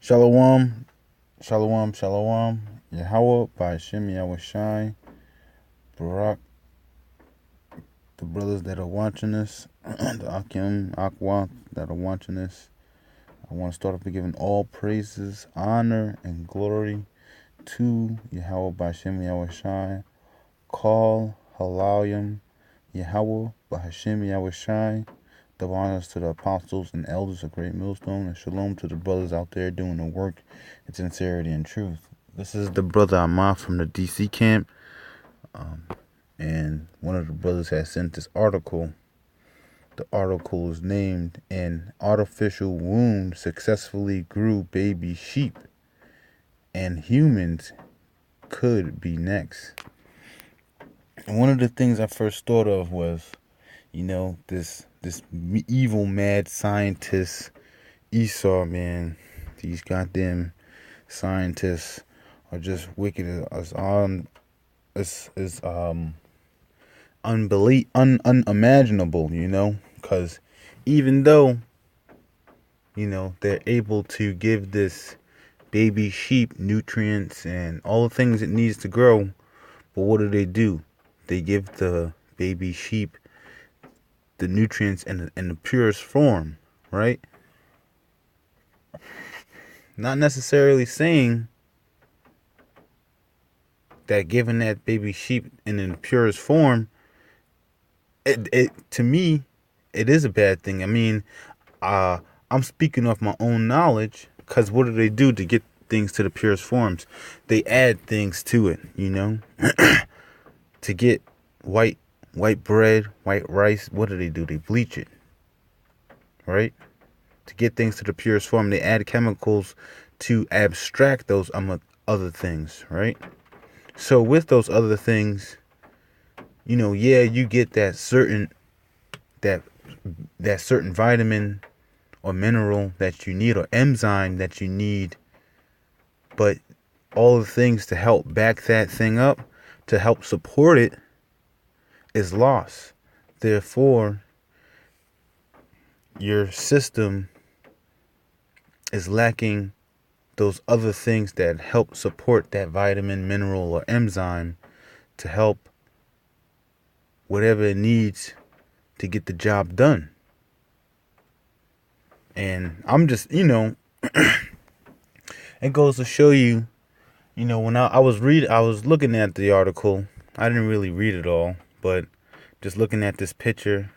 Shalom, shalom, shalom. Yahweh by Hashem Yahweh Shai, Barak, the brothers that are watching this, the Akim, Aqua that are watching this. I want to start off by giving all praises, honor, and glory to Yahweh by Hashem Yahweh Shai. Call Halayim Yahweh by Hashem Yahweh Shai. Double honors to the apostles and elders of Great Millstone, and shalom to the brothers out there doing the work in sincerity and truth. This is the brother Amah from the DC camp, and one of the brothers has sent this article. The article is named "An Artificial Wound Successfully Grew Baby Sheep, and Humans Could Be Next." And one of the things I first thought of was, this evil mad scientist Esau, man. These goddamn scientists are just wicked as unimaginable, because even though they're able to give this baby sheep nutrients and all the things it needs to grow, but what do? They give the baby sheep the nutrients in the purest form, right? Not necessarily saying that giving that baby sheep in the purest form, it to me, it is a bad thing. I mean, I'm speaking off my own knowledge, because what do to get things to the purest forms? They add things to it, to get white bread, white rice. What do? They bleach it, right? To get things to the purest form, they add chemicals to abstract those other things, right? So with those other things, you get that certain vitamin or mineral that you need, or enzyme that you need, but all the things to help back that thing up, to help support it, is lost. Therefore, your system is lacking those other things that help support that vitamin, mineral, or enzyme to help whatever it needs to get the job done. And I'm just, it goes to show you, when I was looking at the article. I didn't really read it all, but just looking at this picture,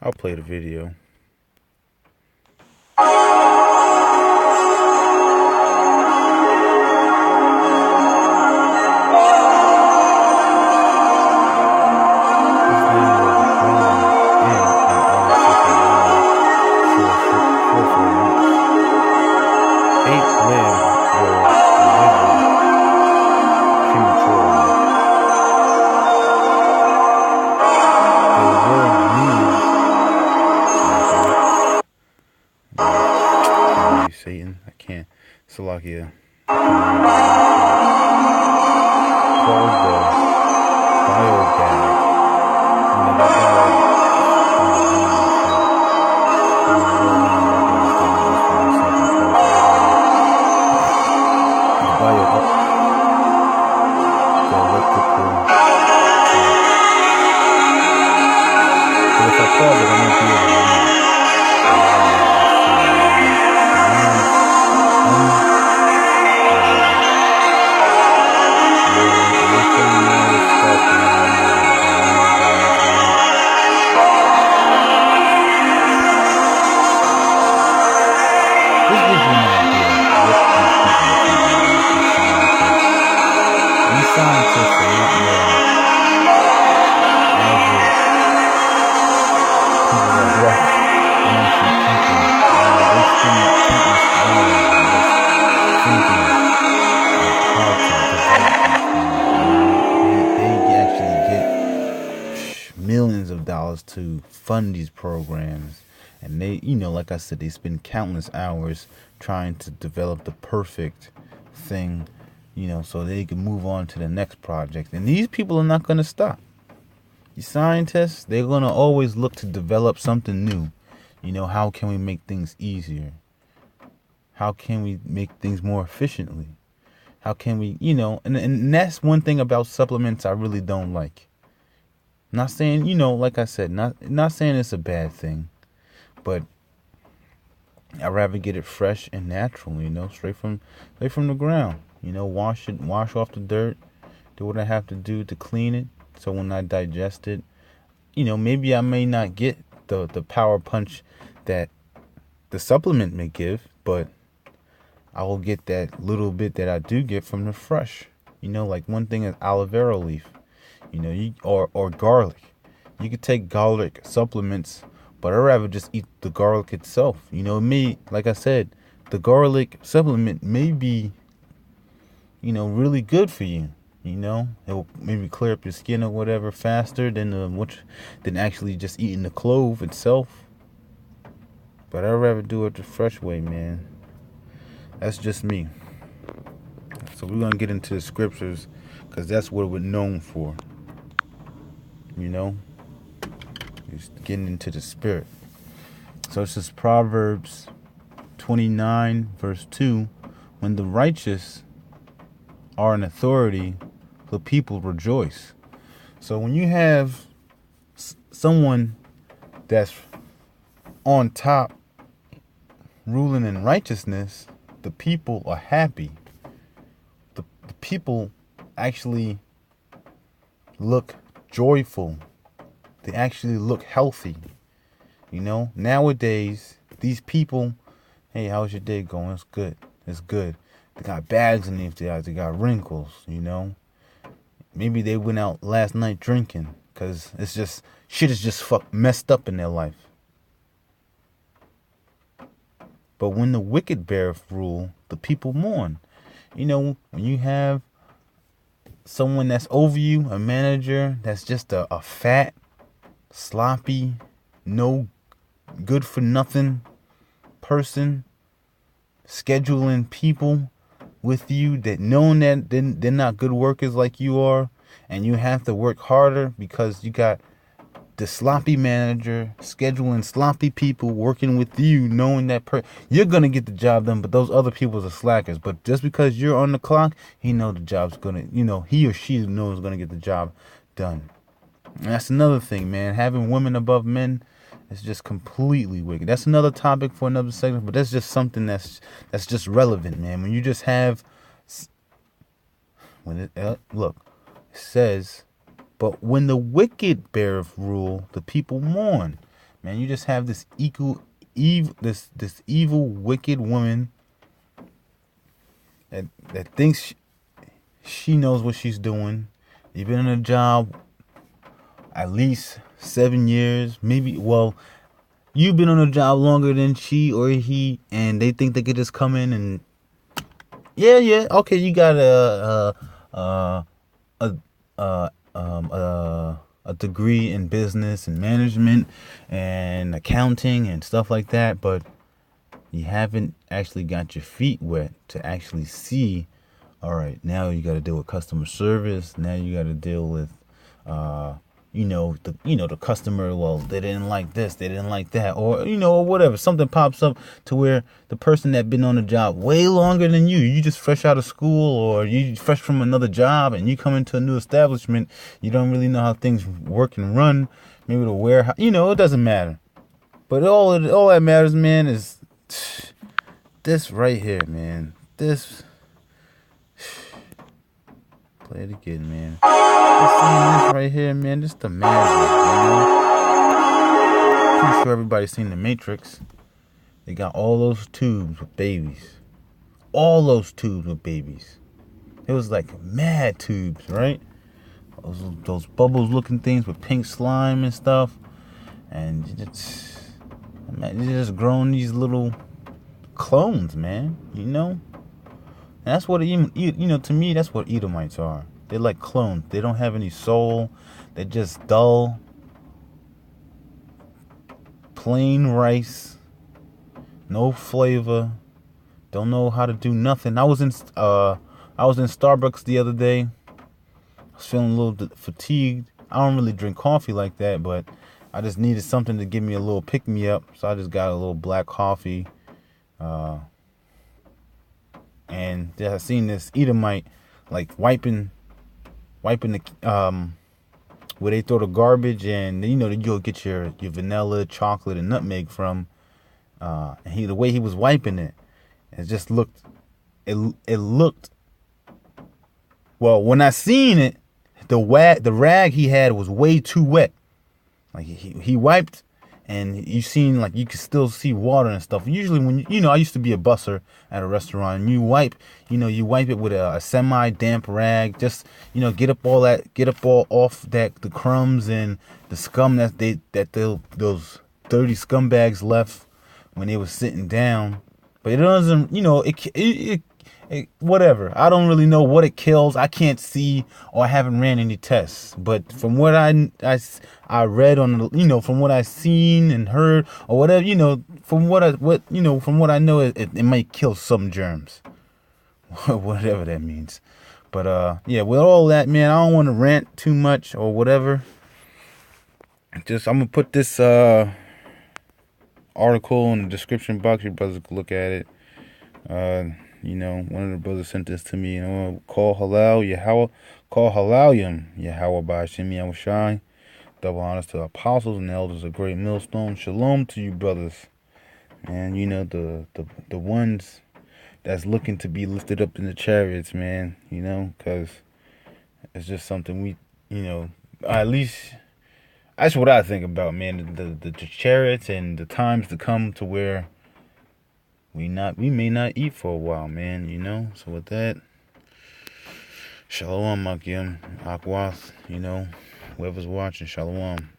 I'll play the video. Satan, I can't. Salakia. Called the biobag. If I call it, I won't be able to read it. Millions of dollars to fund these programs, and they, like I said, they spend countless hours trying to develop the perfect thing, so they can move on to the next project. And these people are not going to stop. The scientists, they're going to always look to develop something new. How can we make things easier? How can we make things more efficiently? How can we, and that's one thing about supplements I really don't like. Not saying, like I said, not saying it's a bad thing, but I'd rather get it fresh and natural, straight from the ground. Wash off the dirt, do what I have to do to clean it. So when I digest it, maybe I may not get the power punch that the supplement may give, but I will get that little bit that I do get from the fresh. Like one thing is aloe vera leaf, or garlic. You could take garlic supplements, but I'd rather just eat the garlic itself. Like I said, the garlic supplement may be, really good for you. It will maybe clear up your skin or whatever faster than actually just eating the clove itself. But I'd rather do it the fresh way, man. That's just me. So we're going to get into the scriptures because that's what we're known for. Just getting into the spirit. So it's just Proverbs 29 verse 2. When the righteous are in authority, the people rejoice. So when you have someone that's on top ruling in righteousness, the people are happy. The people actually look joyful. They actually look healthy. Nowadays, these people, hey, how's your day going? It's good. It's good. They got bags underneath their eyes. They got wrinkles, Maybe they went out last night drinking because it's just, shit is just messed up in their life. But when the wicked beareth rule, the people mourn. When you have someone that's over you, a manager that's just a fat, sloppy, no good for nothing person, scheduling people with you that knowing that they're not good workers like you are, and you have to work harder because you got the sloppy manager scheduling sloppy people working with you, knowing that you're gonna get the job done, but those other people are slackers. But just because you're on the clock, he knows the job's gonna, he or she knows gonna get the job done. And that's another thing, man. Having women above men is just completely wicked. That's another topic for another segment, but that's just something that's just relevant, man. When you just have, it says, but when the wicked beareth rule, the people mourn. Man, you just have this evil, wicked woman that thinks she knows what she's doing. You've been in a job at least 7 years, maybe. Well, you've been on a job longer than she or he, and they think they could just come in and okay, you got a degree in business and management and accounting and stuff like that, but you haven't actually got your feet wet to actually see, all right, now you got to deal with customer service. Now you got to deal with, the customer, well, they didn't like this, they didn't like that, or, or whatever. Something pops up to where the person that been on the job way longer than you just fresh out of school, or you fresh from another job and you come into a new establishment, you don't really know how things work and run, maybe the warehouse, it doesn't matter. But all that matters, man, is this right here, man. This, play it again, man. This right here, man, just the magic, Pretty sure everybody's seen The Matrix. They got all those tubes with babies. All those tubes with babies. It was like mad tubes, right? Those bubbles looking things with pink slime and stuff. And you're just growing these little clones, man, And that's what, to me, that's what Edomites are. They're like clones. They don't have any soul. They're just dull, plain rice, no flavor. Don't know how to do nothing. I was in Starbucks the other day. I was feeling a little fatigued. I don't really drink coffee like that, but I just needed something to give me a little pick me up. So I just got a little black coffee. and I seen this Edomite like wiping the where they throw the garbage, and you know you'll get your vanilla, chocolate, and nutmeg from. And the way he was wiping it, it just looked. It looked. Well, when I seen it, the rag he had was way too wet. Like he wiped, and you seen like you could still see water and stuff. Usually when I used to be a busser at a restaurant, and you wipe it with a semi damp rag, just get up all off that the crumbs and the scum those dirty scumbags left when they were sitting down. But it doesn't, whatever. I don't really know what it kills. I can't see, or I haven't ran any tests. But from what I read on, from what I seen and heard, or whatever, from what I know, it might kill some germs, whatever that means. But yeah, with all that, man, I don't want to rant too much or whatever. I'm gonna put this article in the description box. Your brothers can look at it. One of the brothers sent this to me. Call Halalyam Yahweh by Hashem Yahushai. Double honors to the apostles and elders of Great Millstone. Shalom to you, brothers. And the ones that's looking to be lifted up in the chariots, man. Because it's just something we, at least that's what I think about, man. The chariots and the times to come to where we may not eat for a while, man, So with that, Shalom Akim, Akwath, whoever's watching, Shalom.